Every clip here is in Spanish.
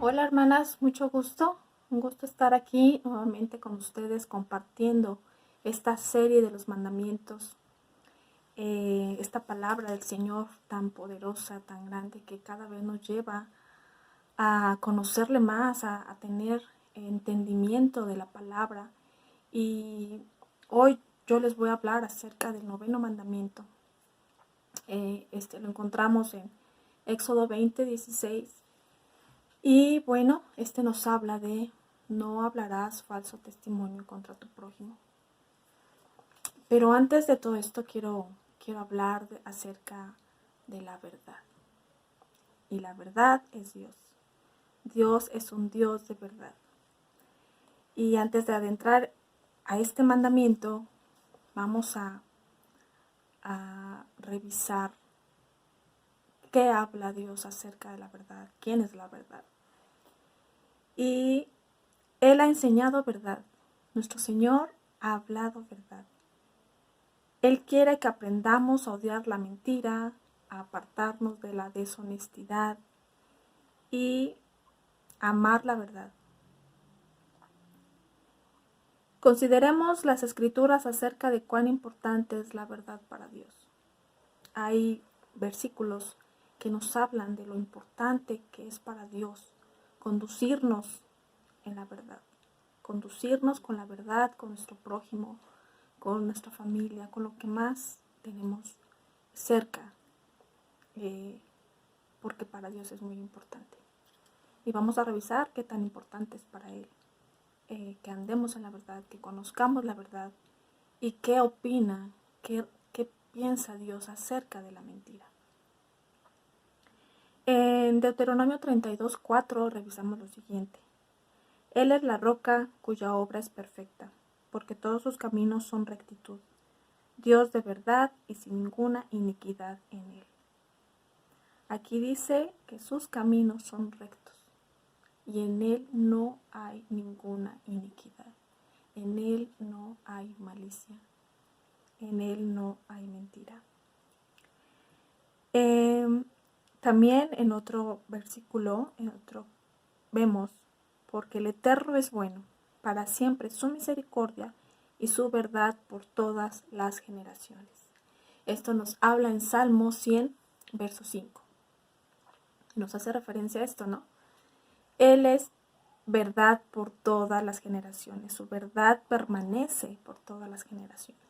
Hola hermanas, mucho gusto. Un gusto estar aquí nuevamente con ustedes compartiendo esta serie de los mandamientos, esta palabra del Señor tan poderosa, tan grande, que cada vez nos lleva a conocerle más, a tener entendimiento de la palabra. Y hoy yo les voy a hablar acerca del noveno mandamiento. Lo encontramos en Éxodo 20:16. Y bueno, nos habla de no hablarás falso testimonio contra tu prójimo. Pero antes de todo esto quiero hablar acerca de la verdad. Y la verdad es Dios. Dios es un Dios de verdad. Y antes de adentrar a este mandamiento, vamos a revisar qué habla Dios acerca de la verdad, quién es la verdad. Y Él ha enseñado verdad. Nuestro Señor ha hablado verdad. Él quiere que aprendamos a odiar la mentira, a apartarnos de la deshonestidad y amar la verdad. Consideremos las escrituras acerca de cuán importante es la verdad para Dios. Hay versículos que nos hablan de lo importante que es para Dios conducirnos en la verdad, conducirnos con la verdad, con nuestro prójimo, con nuestra familia, con lo que más tenemos cerca, porque para Dios es muy importante. Y vamos a revisar qué tan importante es para Él, que andemos en la verdad, que conozcamos la verdad y qué opina, qué piensa Dios acerca de la mentira. En Deuteronomio 32:4 revisamos lo siguiente. Él es la roca cuya obra es perfecta, porque todos sus caminos son rectitud. Dios de verdad y sin ninguna iniquidad en él. Aquí dice que sus caminos son rectos y en él no hay ninguna iniquidad. En él no hay malicia. En él no hay mentira. También en otro versículo, vemos, porque el Eterno es bueno, para siempre su misericordia y su verdad por todas las generaciones. Esto nos habla en Salmo 100, verso 5. Nos hace referencia a esto, ¿no? Él es verdad por todas las generaciones. Su verdad permanece por todas las generaciones.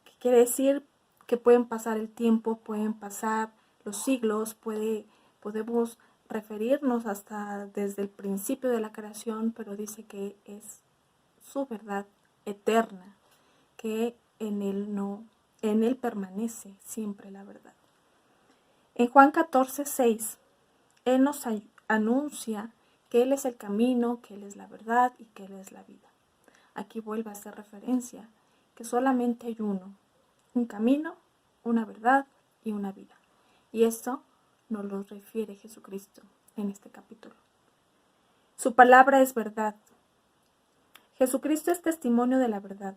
¿Qué quiere decir? Que pueden pasar el tiempo, pueden pasar los siglos, podemos referirnos hasta desde el principio de la creación, pero dice que es su verdad eterna, que en él permanece siempre la verdad. En Juan 14:6, Él nos anuncia que Él es el camino, que Él es la verdad y que Él es la vida. Aquí vuelve a hacer referencia que solamente hay uno, un camino, una verdad y una vida. Y esto nos lo refiere Jesucristo en este capítulo. Su palabra es verdad. Jesucristo es testimonio de la verdad.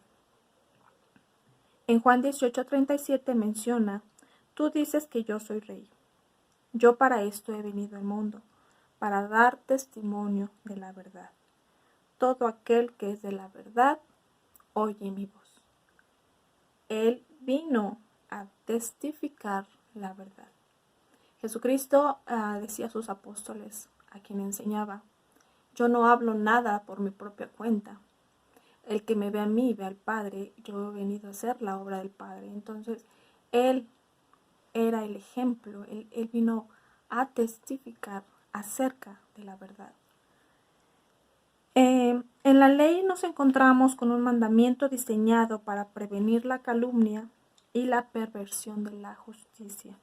En Juan 18:37 menciona, tú dices que yo soy rey. Yo para esto he venido al mundo, para dar testimonio de la verdad. Todo aquel que es de la verdad, oye mi voz. Él vino a testificar la verdad. Jesucristo decía a sus apóstoles, a quien enseñaba, yo no hablo nada por mi propia cuenta. El que me ve a mí, ve al Padre, yo he venido a hacer la obra del Padre. Entonces, Él era el ejemplo, él vino a testificar acerca de la verdad. En la ley nos encontramos con un mandamiento diseñado para prevenir la calumnia y la perversión de la justicia,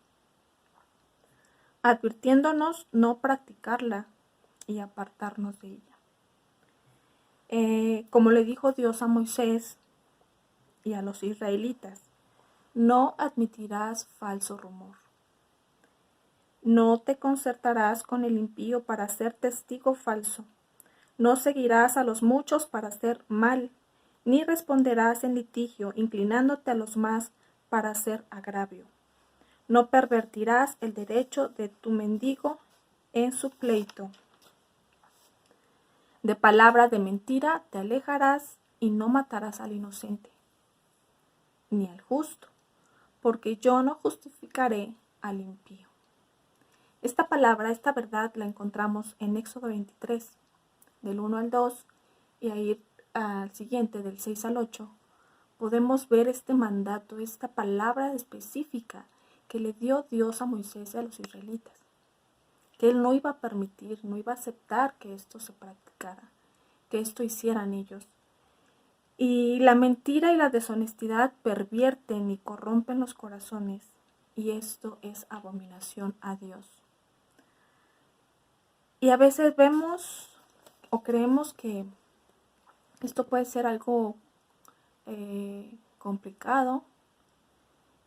advirtiéndonos no practicarla y apartarnos de ella. Como le dijo Dios a Moisés y a los israelitas, no admitirás falso rumor. No te concertarás con el impío para ser testigo falso. No seguirás a los muchos para hacer mal, ni responderás en litigio inclinándote a los más para hacer agravio. No pervertirás el derecho de tu mendigo en su pleito. De palabra de mentira te alejarás y no matarás al inocente, ni al justo, porque yo no justificaré al impío. Esta palabra, esta verdad la encontramos en Éxodo 23, del 1 al 2, y ahí al siguiente, del 6 al 8, podemos ver este mandato, esta palabra específica que le dio Dios a Moisés y a los israelitas, que él no iba a permitir, no iba a aceptar que esto se practicara, que esto hicieran ellos. Y la mentira y la deshonestidad pervierten y corrompen los corazones, y esto es abominación a Dios. Y a veces vemos o creemos que esto puede ser algo complicado,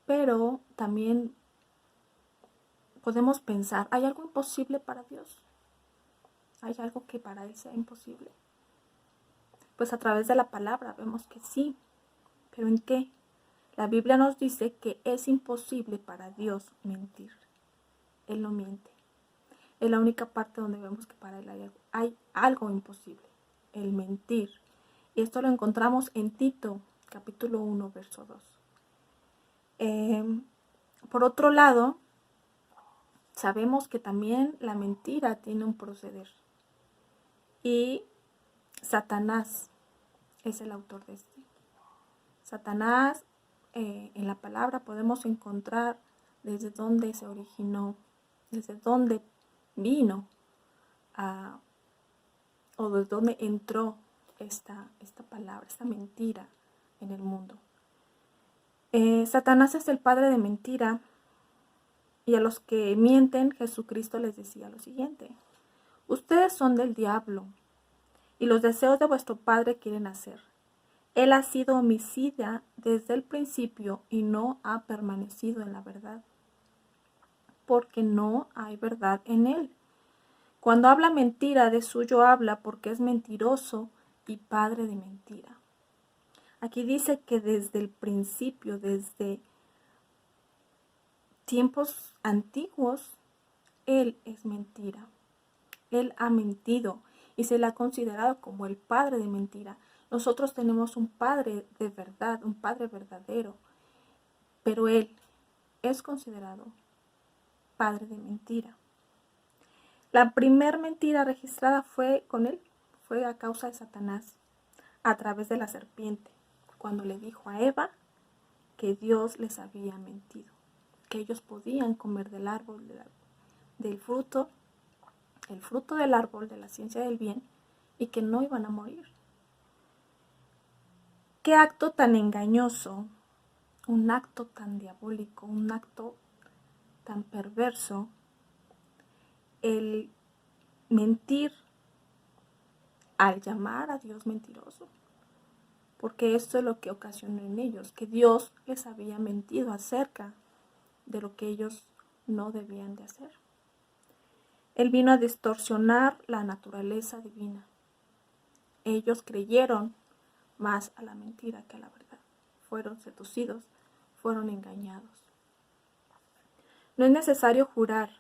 pero también podemos pensar, ¿hay algo imposible para Dios? ¿Hay algo que para Él sea imposible? Pues a través de la palabra vemos que sí, pero ¿en qué? La Biblia nos dice que es imposible para Dios mentir. Él no miente. Es la única parte donde vemos que para Él hay algo imposible, el mentir. Y esto lo encontramos en Tito, capítulo 1, verso 2. Por otro lado, sabemos que también la mentira tiene un proceder. Y Satanás es el autor de este. Satanás, en la palabra podemos encontrar desde dónde se originó, desde dónde vino o desde dónde entró esta palabra, esta mentira en el mundo. Satanás es el padre de mentira, y a los que mienten Jesucristo les decía lo siguiente: ustedes son del diablo y los deseos de vuestro padre quieren hacer. Él ha sido homicida desde el principio y no ha permanecido en la verdad, porque no hay verdad en él. Cuando habla mentira, de suyo habla, porque es mentiroso y padre de mentira. Aquí dice que desde el principio, desde tiempos antiguos, él es mentira. Él ha mentido y se le ha considerado como el padre de mentira. Nosotros tenemos un padre de verdad, un padre verdadero, pero él es considerado padre de mentira. La primer mentira registrada fue con él, fue a causa de Satanás, a través de la serpiente, cuando le dijo a Eva que Dios les había mentido, que ellos podían comer del árbol, del fruto, el fruto del árbol de la ciencia del bien, y que no iban a morir. Qué acto tan engañoso, un acto tan diabólico, un acto tan perverso, el mentir al llamar a Dios mentiroso, porque esto es lo que ocasionó en ellos, que Dios les había mentido acerca de lo que ellos no debían de hacer. Él vino a distorsionar la naturaleza divina. Ellos creyeron más a la mentira que a la verdad. Fueron seducidos, fueron engañados. No es necesario jurar.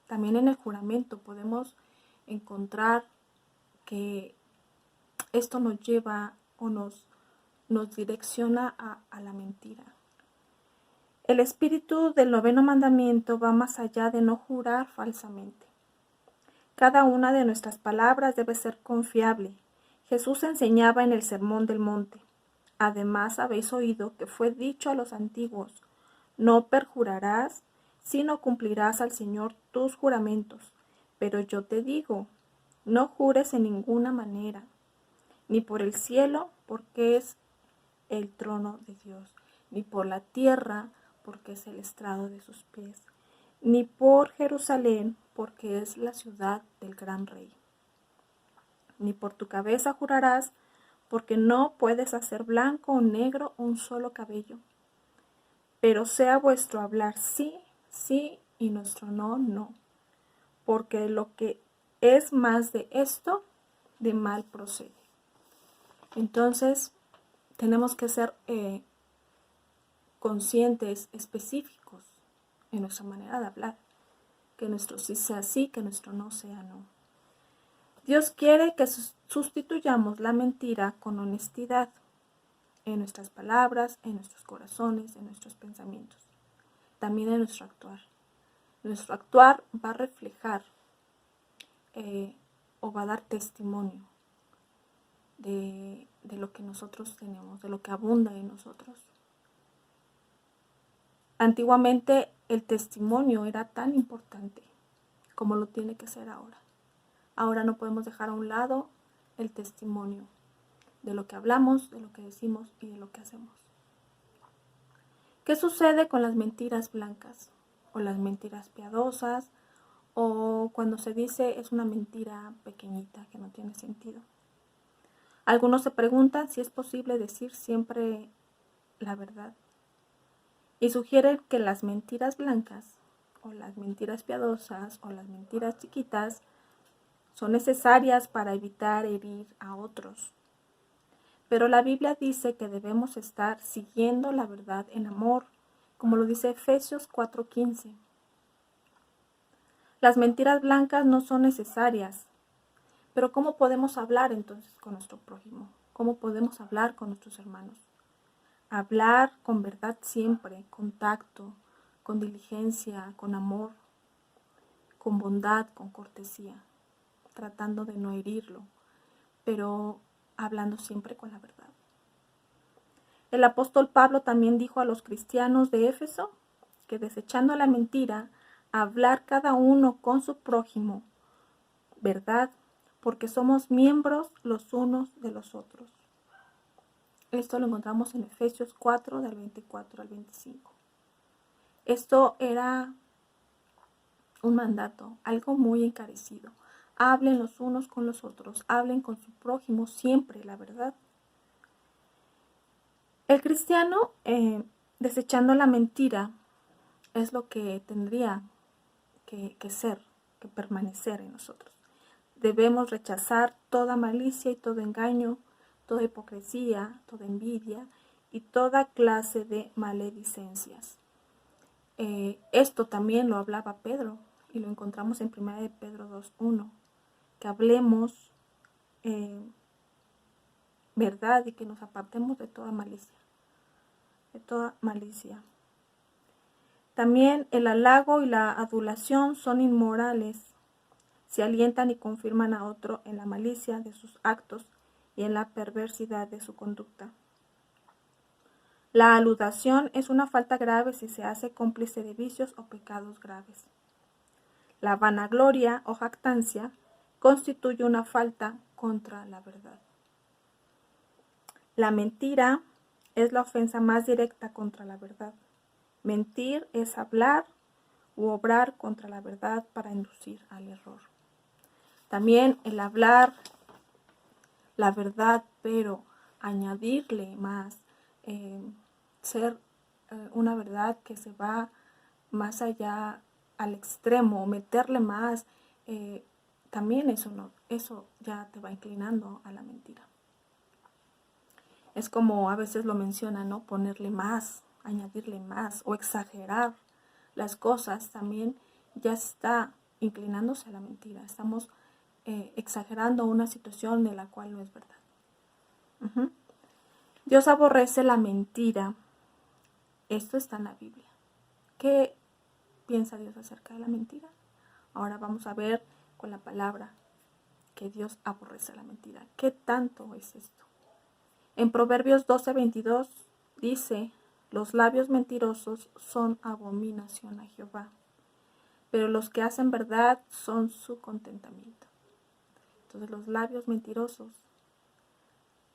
También en el juramento podemos encontrar que esto nos lleva o nos direcciona a la mentira. El espíritu del 9º mandamiento va más allá de no jurar falsamente. Cada una de nuestras palabras debe ser confiable. Jesús enseñaba en el Sermón del Monte: además habéis oído que fue dicho a los antiguos: no perjurarás, sino cumplirás al Señor tus juramentos. Pero yo te digo, no jures en ninguna manera, ni por el cielo, porque es el trono de Dios, ni por la tierra, porque es el estrado de sus pies, ni por Jerusalén, porque es la ciudad del gran rey. Ni por tu cabeza jurarás, porque no puedes hacer blanco o negro un solo cabello. Pero sea vuestro hablar sí, sí, y nuestro no, no. Porque lo que es más de esto, de mal procede. Entonces, tenemos que ser conscientes, específicos en nuestra manera de hablar. Que nuestro sí sea sí, que nuestro no sea no. Dios quiere que sustituyamos la mentira con honestidad en nuestras palabras, en nuestros corazones, en nuestros pensamientos, también en nuestro actuar. Nuestro actuar va a reflejar o va a dar testimonio de lo que nosotros tenemos, de lo que abunda en nosotros. Antiguamente el testimonio era tan importante como lo tiene que ser ahora. Ahora no podemos dejar a un lado el testimonio de lo que hablamos, de lo que decimos y de lo que hacemos. ¿Qué sucede con las mentiras blancas o las mentiras piadosas o cuando se dice es una mentira pequeñita que no tiene sentido? Algunos se preguntan si es posible decir siempre la verdad y sugieren que las mentiras blancas o las mentiras piadosas o las mentiras chiquitas son necesarias para evitar herir a otros. Pero la Biblia dice que debemos estar siguiendo la verdad en amor, como lo dice Efesios 4:15. Las mentiras blancas no son necesarias, pero ¿cómo podemos hablar entonces con nuestro prójimo? ¿Cómo podemos hablar con nuestros hermanos? Hablar con verdad siempre, con tacto, con diligencia, con amor, con bondad, con cortesía, tratando de no herirlo, pero hablando siempre con la verdad. El apóstol Pablo también dijo a los cristianos de Éfeso que desechando la mentira, hablar cada uno con su prójimo, verdad, porque somos miembros los unos de los otros. Esto lo encontramos en Efesios 4, del 24 al 25. Esto era un mandato, algo muy encarecido. Hablen los unos con los otros, hablen con su prójimo siempre la verdad. El cristiano, desechando la mentira, es lo que tendría que ser, que permanecer en nosotros. Debemos rechazar toda malicia y todo engaño, toda hipocresía, toda envidia y toda clase de maledicencias. Esto también lo hablaba Pedro y lo encontramos en 1 Pedro 2:1, que hablemos verdad y que nos apartemos de toda malicia, También el halago y la adulación son inmorales si alientan y confirman a otro en la malicia de sus actos y en la perversidad de su conducta. La aludación es una falta grave si se hace cómplice de vicios o pecados graves. La vanagloria o jactancia constituye una falta contra la verdad. La mentira es la ofensa más directa contra la verdad. Mentir es hablar u obrar contra la verdad para inducir al error. También el hablar la verdad, pero añadirle más, ser una verdad que se va más allá al extremo, meterle más, también eso ya te va inclinando a la mentira. Es como a veces lo menciona, ¿no? Ponerle más, añadirle más o exagerar las cosas también ya está inclinándose a la mentira. Estamos exagerando una situación de la cual no es verdad. Dios aborrece la mentira. Esto está en la Biblia. ¿Qué piensa Dios acerca de la mentira? Ahora vamos a ver con la palabra que Dios aborrece la mentira. ¿Qué tanto es esto? En Proverbios 12:22 dice: los labios mentirosos son abominación a Jehová, pero los que hacen verdad son su contentamiento. Entonces los labios mentirosos,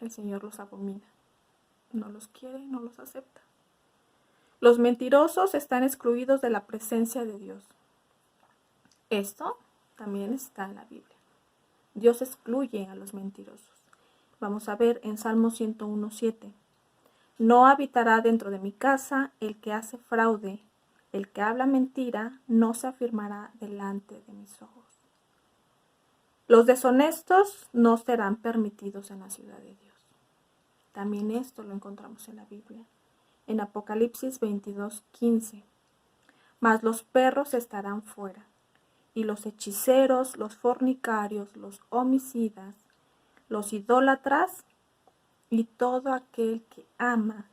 el Señor los abomina. No los quiere, no los acepta. Los mentirosos están excluidos de la presencia de Dios. Esto también está en la Biblia. Dios excluye a los mentirosos. Vamos a ver en Salmo 101:7. No habitará dentro de mi casa el que hace fraude, el que habla mentira no se afirmará delante de mis ojos. Los deshonestos no serán permitidos en la ciudad de Dios. También esto lo encontramos en la Biblia, en Apocalipsis 22:15. Mas los perros estarán fuera, y los hechiceros, los fornicarios, los homicidas, los idólatras y todo aquel que ama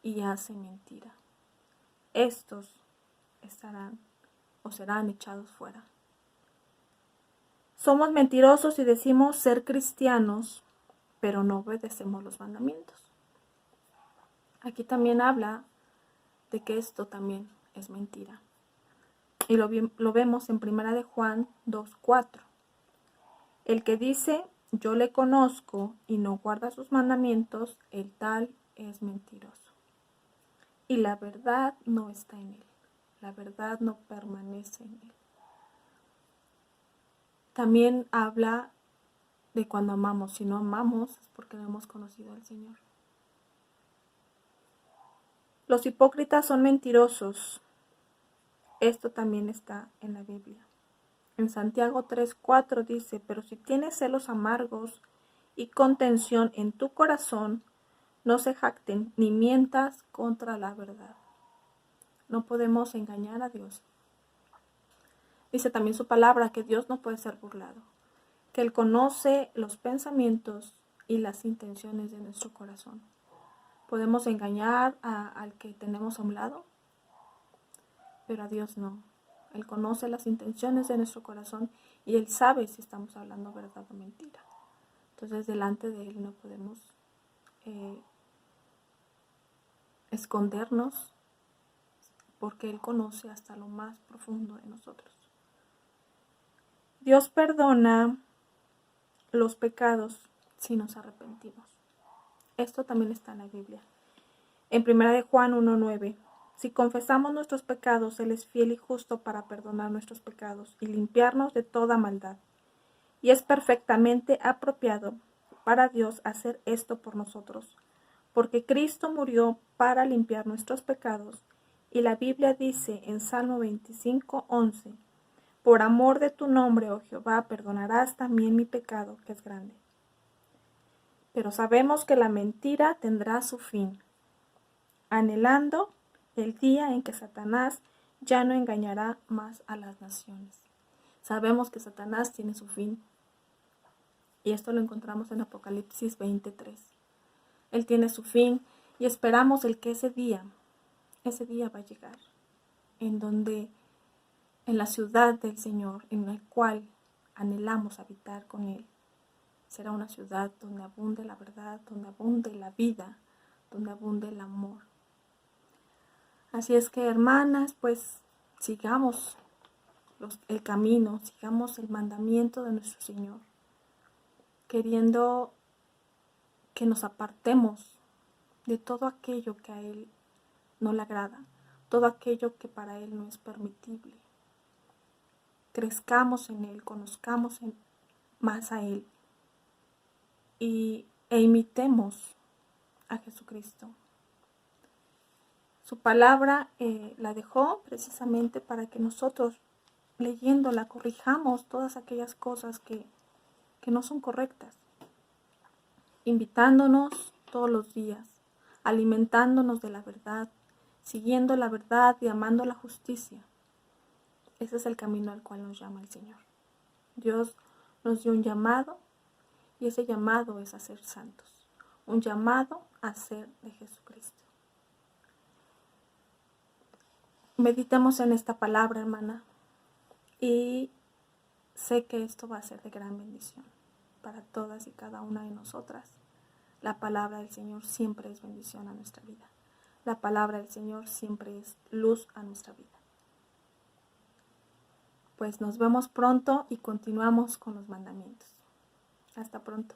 y hace mentira. Estos estarán o serán echados fuera. Somos mentirosos y decimos ser cristianos, pero no obedecemos los mandamientos. Aquí también habla de que esto también es mentira. Y lo vemos en 1 de Juan 2:4. El que dice, yo le conozco y no guarda sus mandamientos, el tal es mentiroso. Y la verdad no está en él. La verdad no permanece en él. También habla de cuando amamos. Si no amamos es porque no hemos conocido al Señor. Los hipócritas son mentirosos. Esto también está en la Biblia. En Santiago 3:4 dice, pero si tienes celos amargos y contención en tu corazón, no se jacten ni mientas contra la verdad. No podemos engañar a Dios. Dice también su palabra que Dios no puede ser burlado, que Él conoce los pensamientos y las intenciones de nuestro corazón. ¿Podemos engañar al que tenemos a un lado? Pero a Dios no. Él conoce las intenciones de nuestro corazón y Él sabe si estamos hablando verdad o mentira. Entonces delante de Él no podemos escondernos porque Él conoce hasta lo más profundo de nosotros. Dios perdona los pecados si nos arrepentimos. Esto también está en la Biblia. En 1 de Juan 1:9, si confesamos nuestros pecados, Él es fiel y justo para perdonar nuestros pecados y limpiarnos de toda maldad. Y es perfectamente apropiado para Dios hacer esto por nosotros, porque Cristo murió para limpiar nuestros pecados, y la Biblia dice en Salmo 25:11, por amor de tu nombre, oh Jehová, perdonarás también mi pecado, que es grande. Pero sabemos que la mentira tendrá su fin, anhelando el día en que Satanás ya no engañará más a las naciones. Sabemos que Satanás tiene su fin. Y esto lo encontramos en Apocalipsis 23. Él tiene su fin y esperamos el que ese día va a llegar, en donde, en la ciudad del Señor, en la cual anhelamos habitar con Él. Será una ciudad donde abunde la verdad, donde abunde la vida, donde abunde el amor. Así es que, hermanas, pues sigamos el camino, sigamos el mandamiento de nuestro Señor, queriendo que nos apartemos de todo aquello que a Él no le agrada, todo aquello que para Él no es permitible. Crezcamos en Él, conozcamos más a Él e imitemos a Jesucristo. Su palabra la dejó precisamente para que nosotros, leyéndola, corrijamos todas aquellas cosas que no son correctas, invitándonos todos los días, alimentándonos de la verdad, siguiendo la verdad y amando la justicia. Ese es el camino al cual nos llama el Señor. Dios nos dio un llamado y ese llamado es a ser santos, un llamado a ser de Jesucristo. Meditemos en esta palabra, hermana, y sé que esto va a ser de gran bendición para todas y cada una de nosotras. La palabra del Señor siempre es bendición a nuestra vida. La palabra del Señor siempre es luz a nuestra vida. Pues nos vemos pronto y continuamos con los mandamientos. Hasta pronto.